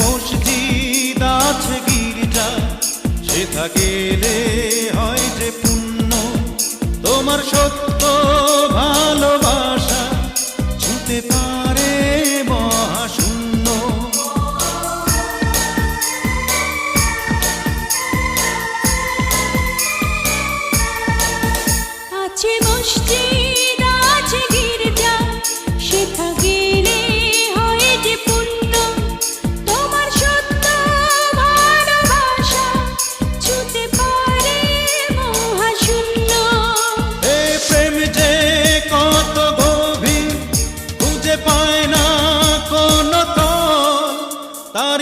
মসজিদ আছে গির্জা, সেথা গেলে হয় যে পুণ্য। তোমার সত্য ভালোবাসা ছুঁতে পারে মহাশূন্য। আছে মসজিদ আছে গির্জা, সেথা গেলে হয় যে পুণ্য। তোমার সত্য ভালোবাসা ছুঁতে পারে মহাশূন্য। এ প্রেম যে কত গভীর, খুঁজে পায় না কোনো তল, তার